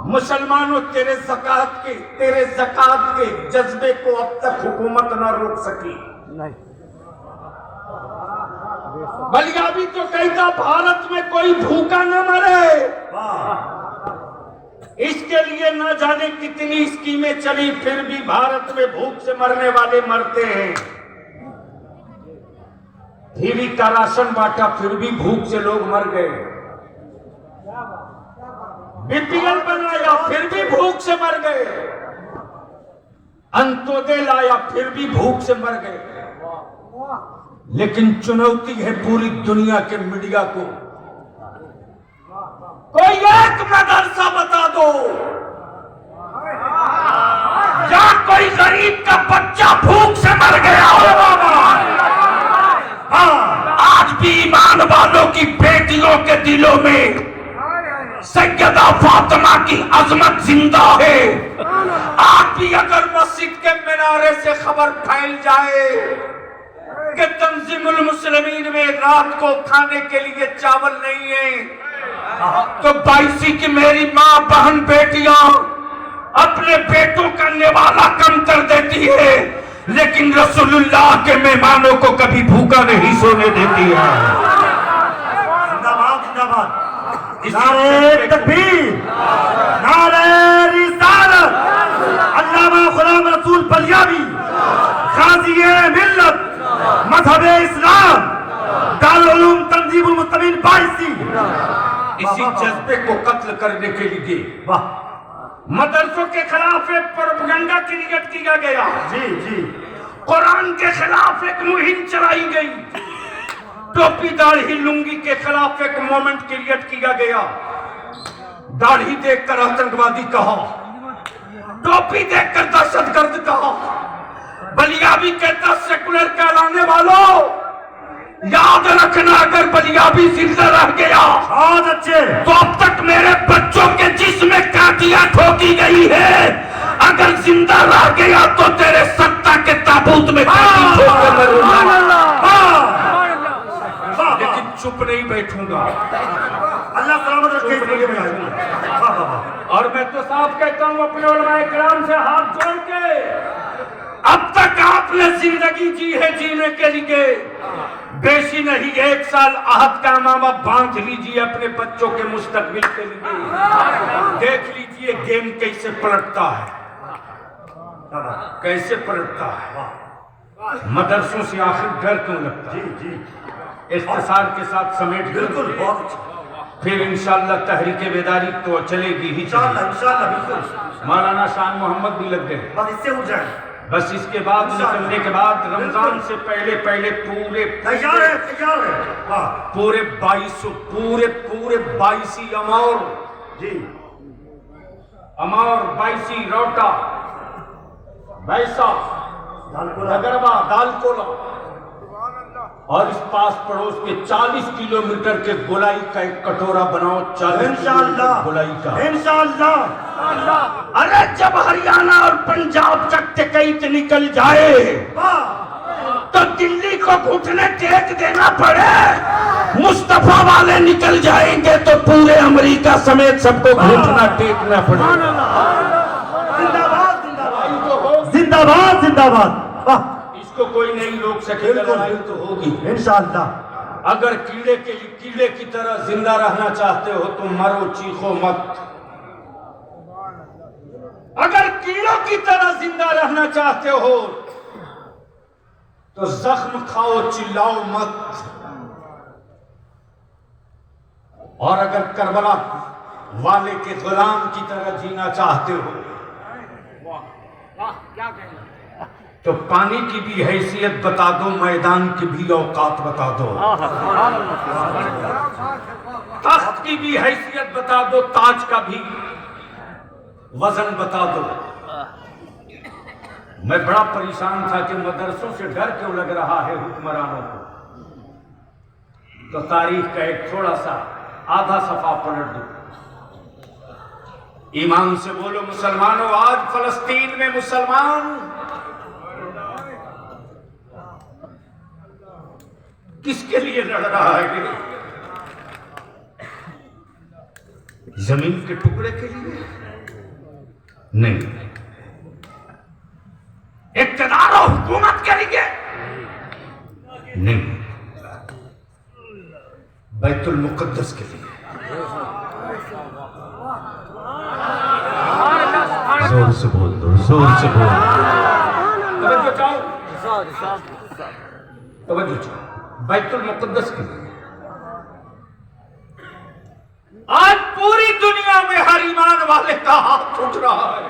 मुसलमानों तेरे ज़कात के जज्बे को अब तक हुकूमत न रोक सकी। नहीं, बलियाबी तो कहता भारत में कोई भूखा न मरे। इसके लिए न जाने कितनी स्कीमें चली, फिर भी भारत में भूख से मरने वाले मरते हैं। फ्री का राशन बांटा, फिर भी भूख से लोग मर गए। बीपीएल बनाया, फिर भी भूख से मर गए। अंत्योदय लाया, फिर भी भूख से मर गए। लेकिन चुनौती है पूरी दुनिया के मीडिया को, कोई एक मदरसा बता दो या कोई गरीब का बच्चा भूख से मर गया हो। आज भी ईमान वालों की बेटियों के दिलों में सैयदा फातिमा की अजमत जिंदा है। आज भी अगर मस्जिद के मीनारे से खबर फैल जाए कि तंजीमुल मुस्लिमीन में रात को खाने के लिए चावल नहीं है, तो बाईसी की मेरी माँ बहन बेटियां अपने बेटों का निवाला कम कर देती है, लेकिन रसूलुल्लाह के मेहमानों को कभी भूखा नहीं सोने देती है। नारे तकबीर, नारे रिसालत। अल्लामा गुलाम रसूल बलियाबी, गाज़ी-ए मिल्लत, मज़हब-ए इस्लाम, दारुल उलूम तंजीमुल मुस्लिमीन 82। इसी जज्बे को कत्ल करने के लिए मदरसों के खिलाफ एक प्रोपेगेंडा क्रिएट किया गया। जी, कुरान के खिलाफ एक मुहिम चलाई गई। टोपी दाढ़ी लुंगी के खिलाफ एक मोमेंट क्रिएट किया गया। दाढ़ी देखकर आतंकवादी कहा, टोपी देखकर दहशतगर्द कहा। बलियाबी कहता सेकुलर कहलाने वालों, याद रखना अगर बलियाबी जिंदा रह गया बहुत अच्छे, तो अब तक मेरे बच्चों के जिस्म में कांटियां ठोकी गई है। अगर जिंदा रह गया तो तेरे सत्ता के ताबूत में कांटी ठोक कर मरूंगा। लेकिन चुप नहीं बैठूंगा। अल्लाह सलामत रखे। और मैं तो साफ कहता हूं अपने उलमाए किराम से हाथ जोड़ के, अब तक आपने जिंदगी जी है, जीने के लिए बेशी नहीं 1 साल अहद का मामा बांध लीजिए अपने बच्चों के मुस्तकबिल के लिए। देख लीजिए गेम कैसे पलटता है, कैसे पलटता है। मदरसों से आखिर डर क्यों लगता है? जी, इख्तिसार के साथ समेट बिल्कुल, बहुत अच्छा। फिर इंशाअल्लाह तहरीके बेदारी तो चलेगी ही चलेगी। इंशाअल्लाह बिल्कुल। मौलाना शान मोहम्मद भी लग गए। बस इससे उठ जाए। बस इसके बाद निकलने के बाद रमजान से पहले पूरे तैयार है। पूरे 22 अमौर जी, अमौर 22 रोटा बैसा नगरवा दालकोला और इस पास पड़ोस के 40 किलोमीटर के गोलाई का एक कटोरा बनाओ। 40 किलोमीटर गोलाई का इंशाअल्लाह। अरे जब हरियाणा और पंजाब तक टिकट निकल जाए तो दिल्ली को घुटने टेक देना पड़े। मुस्तफा वाले निकल जाएंगे तो पूरे अमेरिका समेत सबको घुटना टेकना पड़ेगा। जिंदाबाद जिंदाबाद। इसको कोई नहीं रोक सकेगा। लड़ाई तो होगी इंशाअल्लाह। अगर कीड़े की तरह जिंदा रहना चाहते हो तो मरो, चीखो मत। अगर कीड़ों की तरह जिंदा रहना चाहते हो तो जख्म खाओ, चिल्लाओ मत। और अगर करबला वाले के गुलाम की तरह जीना चाहते हो तो पानी की भी हैसियत बता दो, मैदान की भी औकात बता दो, तख्त की भी हैसियत बता दो, ताज का भी वजन बता दो। मैं बड़ा परेशान था कि मदरसों से डर क्यों लग रहा है हुक्मरानों को। तो तारीख का एक थोड़ा सा आधा सफा पलट दो। ईमान से बोलो मुसलमानों, आज फलस्तीन में मुसलमान किसके लिए लड़ रहा है? जमीन के टुकड़े के लिए नहीं, इक़्तिदार और हुकूमत के लिए नहीं, बैतुल मुक़द्दस के लिए। जोर से बोल दो, जोर से बोल। तवज्जो चाहो, तवज्जो चाहो, बैतुल मुक़द्दस के लिए। आज पूरी दुनिया में हर ईमान वाले का हाथ उठ रहा है।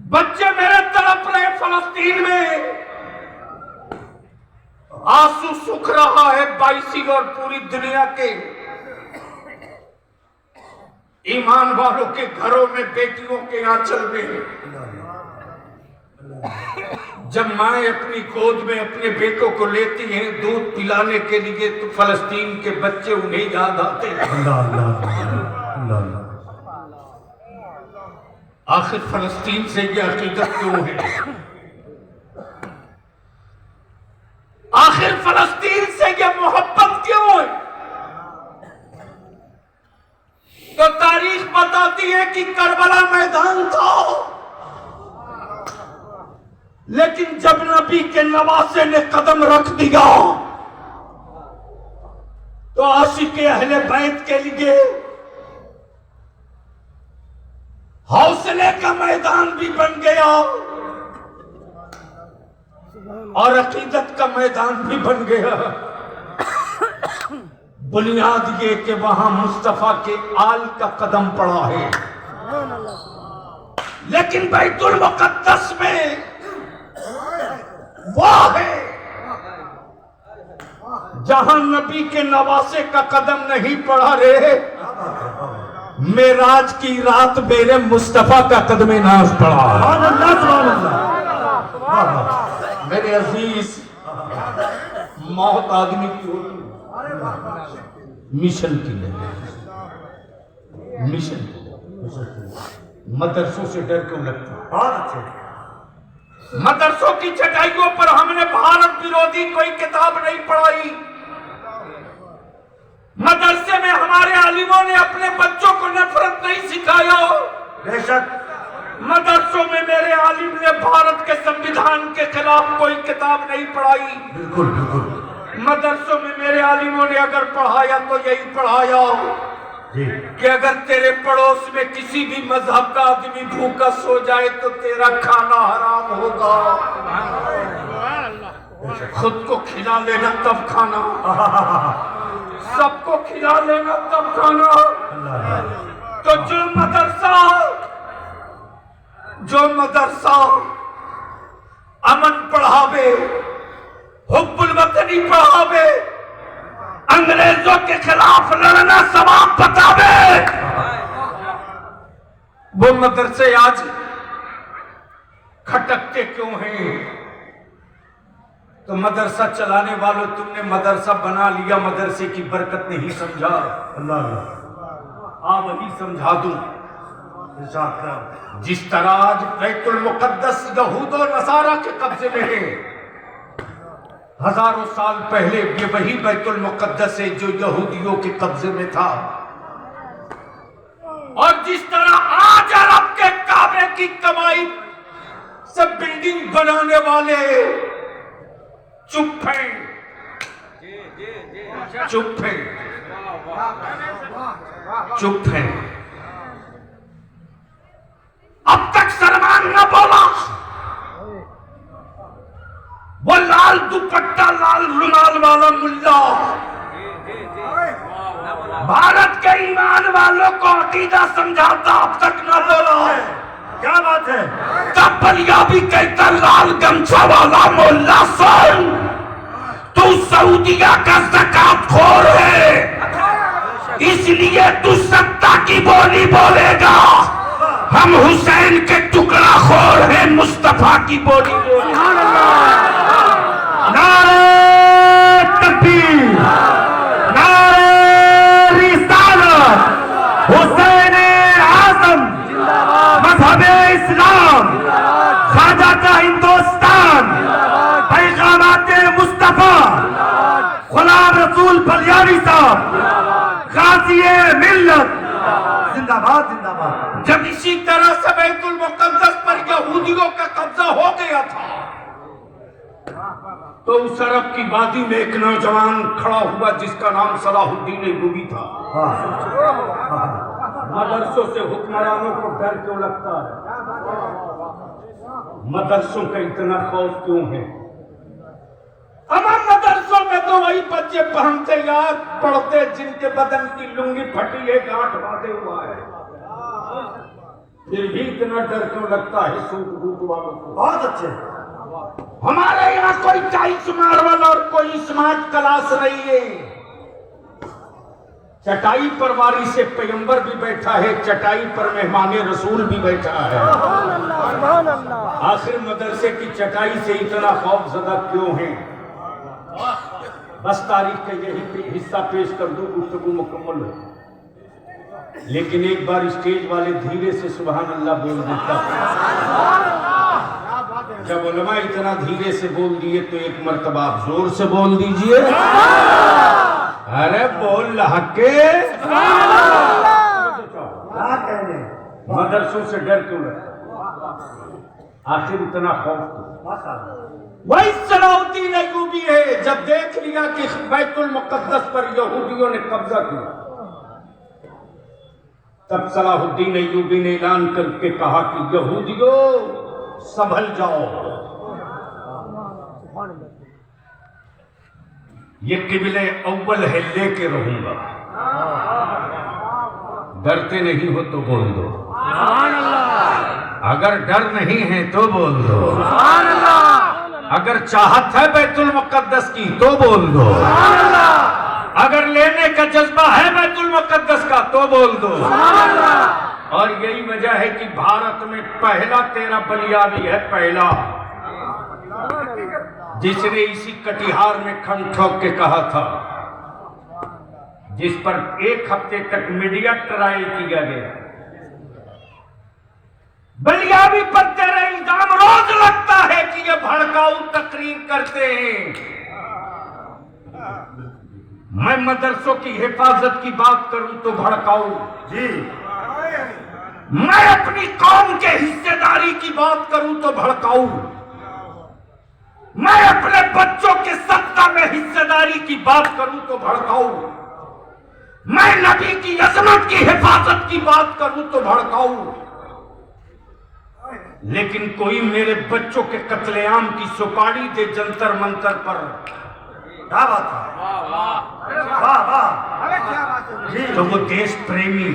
बच्चे मेरे तड़प रहे फलस्तीन में, आंसू सूख रहा है बाइसी और पूरी दुनिया के ईमान वालों के घरों में, बेटियों के आंचल में। जब माएं अपनी गोद में अपने बेटों को लेती हैं दूध पिलाने के लिए, तो फलस्तीन के बच्चे उन्हें याद आते हैं। आखिर फलस्तीन से ये अकीदत क्यों है? आखिर फलस्तीन से ये मोहब्बत क्यों है? तो तारीख बताती है कि करबला मैदान था, लेकिन जब नबी के नवासे ने कदम रख दिया तो आशिक अहले बैत के लिए हौसले का मैदान भी बन गया और अकीदत का मैदान भी बन गया। बुनियाद ये कि वहां मुस्तफा के आल का कदम पड़ा है, लेकिन बैतुल मुक़द्दस में वो है जहां नबी के नवासे का कदम नहीं पड़ा रे। मेराज की रात मेरे मुस्तफा का कदम नाज पड़ा। मेरे अजीज, मौत आदमी की होती मिशन की नहीं, मिशन मदरसों से डर क्यों लगता? बहुत अच्छे। मदरसों की चटाइयों पर हमने भारत विरोधी कोई किताब नहीं पढ़ाई। मदरसे में हमारे आलिमों ने अपने बच्चों को नफरत नहीं सिखाया। बेशक मदरसों में मेरे आलिम ने भारत के संविधान के खिलाफ कोई किताब नहीं पढ़ाई। बिल्कुल बिल्कुल मदरसों में मेरे आलिमों ने अगर पढ़ाया तो यही पढ़ाया कि अगर तेरे पड़ोस में किसी भी मजहब का आदमी भूखा सो जाए तो तेरा खाना हराम होगा। खुद को खिला लेना तब खाना, सबको खिला लेना तब खाना। तो जो मदरसा अमन पढ़ावे, हुब्बुल वतनी पढ़ावे, अंग्रेजों के खिलाफ लड़ना सवाब बतावे, वो मदरसे आज खटकते क्यों हैं? तो मदरसा चलाने वालों, तुमने मदरसा बना लिया, मदरसे की बरकत नहीं समझा। अल्लाह वही समझा दूं। अल्लाह जिस तरह आज बैतुल मुक़द्दस यहूद और नसारा के कब्जे में है, हजारों साल पहले ये वही बैतुल मुक़द्दस है जो यहूदियों के कब्जे में था। और जिस तरह आज अरब के काबे की कमाई सब बिल्डिंग बनाने वाले चुप हैं, चुप हैं, चुप हैं। अब तक सलमान न बोला, वो लाल दुपट्टा लाल रुमाल वाला मुल्ला भारत के ईमान वालों को अकीदा समझाता, अब तक न बोला। क्या बात है? तब बलिया भी कहता लाल गमछा वाला मुल्ला सुन, तू सऊदिया का ज़कात खोर है, इसलिए तू सत्ता की बोली बोलेगा। हम हुसैन के टुकड़ा खोर है, मुस्तफा की बोली बोलेगा। नारे तकबीर, नारे रिसालत, हुसैन आज़म, मज़हब-ए इस्लाम, ख्वाजा का हिंदुस्तान, पैगामात मुस्तफा, गुलाम रसूल बलियानी साहब गाज़ी मिल्लत जिंदाबाद जिंदाबाद। जब इसी तरह से बैतुल मुक़द्दस पर यहूदियों का कब्जा हो गया था तो उस अरब की वादी में एक नौजवान खड़ा हुआ जिसका नाम सलाहुद्दीन अय्यूबी था। मदरसों से हुक्मरानों को डर क्यों लगता है? मदरसों का इतना खौफ क्यों है? तमाम मदरसों में तो वही बच्चे पहनते याद पढ़ते जिनके बदन की लुंगी फटी है, गांठ बांधे हुआ है, फिर भी इतना डर क्यों लगता है सूट बूट वालों को? बहुत अच्छे। हमारे यहाँ कोई टाइल्स मार्बल और कोई स्मार्ट क्लास नहीं है। चटाई पर वारी से पैगंबर भी बैठा है, चटाई पर मेहमाने रसूल भी बैठा है। आखिर मदरसे की चटाई से इतना खौफजदा क्यों है? बस तारीख का यही हिस्सा पेश कर दूं, गुफ्तगू मुकम्मल हो। लेकिन एक बार स्टेज वाले धीरे से सुभान अल्लाह बोल देता। जब उलमा इतना धीरे से बोल दिए तो एक मर्तबा आप जोर से बोल दीजिए। अरे बोल हके। मदरसों से डर क्यों लगता? आखिर इतना खौफ? वही सलाहुद्दीन अय्यूबी है। जब देख लिया कि बैतुल मुक़द्दस पर यहूदियों ने कब्जा किया तब सलाहुद्दीन अय्यूबी ने ऐलान करके कहा कि यहूदियों संभल जाओ, ये किबले अव्वल है लेके रहूंगा। डरते नहीं हो तो बोल दो, अगर डर नहीं है तो बोल दो, अगर चाहत है बैतुल मुक़द्दस की तो बोल दो, अगर लेने का जज्बा है बैतुल मुक़द्दस का तो बोल दो। और यही वजह है कि भारत में पहला तेरा बलियावी है, पहला जिसने इसी कटिहार में खंड ठोक के कहा था, जिस पर 1 हफ्ते तक मीडिया ट्रायल किया गया। बलियावी पर तेरा इल्जाम रोज लगता है कि ये भड़काऊ तकरीर करते हैं। मैं मदरसों की हिफाजत की बात करूं तो भड़काऊ जी, मैं अपनी कौम के हिस्सेदारी की बात करूं तो भड़काऊ, मैं अपने बच्चों के सत्ता में हिस्सेदारी की बात करूं तो भड़काऊ, मैं नबी की अजमत की हिफाजत की बात करूं तो भड़काऊ। लेकिन कोई मेरे बच्चों के कत्लेआम की सुपारी दे जंतर मंतर पर, क्या बात है, वाह वाह जी, तो वो देश प्रेमी,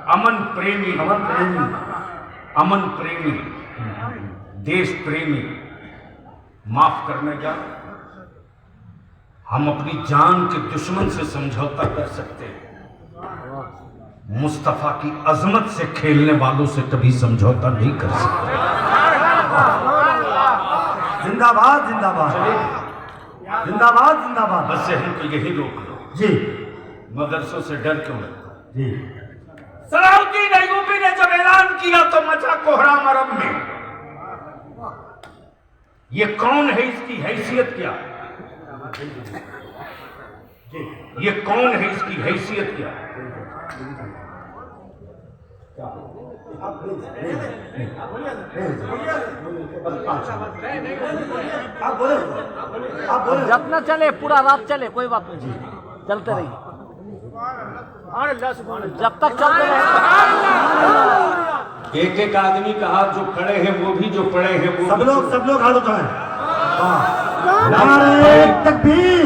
अमन प्रेमी, अमन प्रेमी, देश प्रेमी माफ करने जा, हम अपनी जान के दुश्मन से समझौता कर सकते हैं, मुस्तफा की अजमत से खेलने वालों से कभी समझौता नहीं कर सकते। जिंदाबाद जिंदाबाद जिंदाबाद जिंदाबाद। बस हमको यही रोक लो जी। मदरसों से डर क्यों लगता जी? सलाहुद्दीन अय्यूबी ने जब ऐलान किया तो मचा कोहराम अरब में। ये कौन है, इसकी हैसियत क्या, ये कौन है, इसकी हैसियत क्या? आप बोले, आप बोले। जितना चले पूरा रात चले कोई बात नहीं, चलते रहिए जब तक चलते रहे। एक एक आदमी का हाथ जो खड़े हैं वो भी, जो पड़े हैं वो सब लोग हाथ उठाएं। नारे तकबीर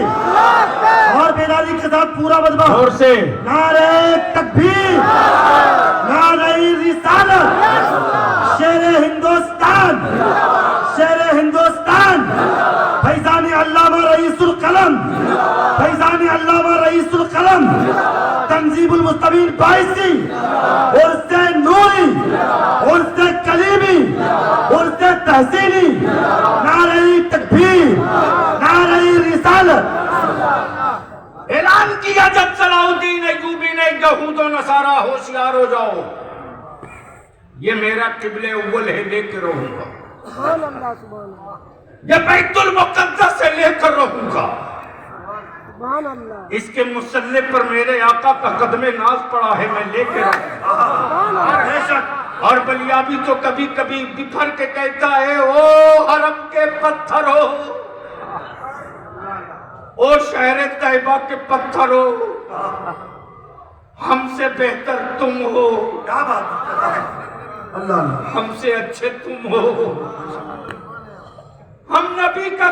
और बेदारी के साथ पूरा मजमा जोर से नारे तकबीर, नारे रिसालत, शेरे हिंदुस्तान, शेरे हिंदुस्तान, फैजान अल्लामा रईसुल कलम, फैजान अल्लामा रईसुल कलम, तंजीमुल मुस्तबीन बाइसी, उर्से नूरी, उर्से कलीमी, उर्से तहसीनी, नारे तकबीर, नारे रिसालत। ऐलान किया जब सलाहुद्दीन अय्यूबी ने, यहूद और नसारा होशियार हो जाओ, ये मेरा किबले अव्वल है, लेकर रहूंगा, ये बैतुल मुक़द्दस से लेकर रहूंगा। इसके मुसल्ले पर मेरे आका का कदमे नाज पड़ा है, मैं लेके और बलियाबी तो कभी कभी बिफर के कहता है, ओ हरम के पत्थरों, ओ शहर तैयबा के पत्थरों, हमसे बेहतर तुम हो, क्या बात, अल्लाह हमसे अच्छे तुम हो, हम नबी का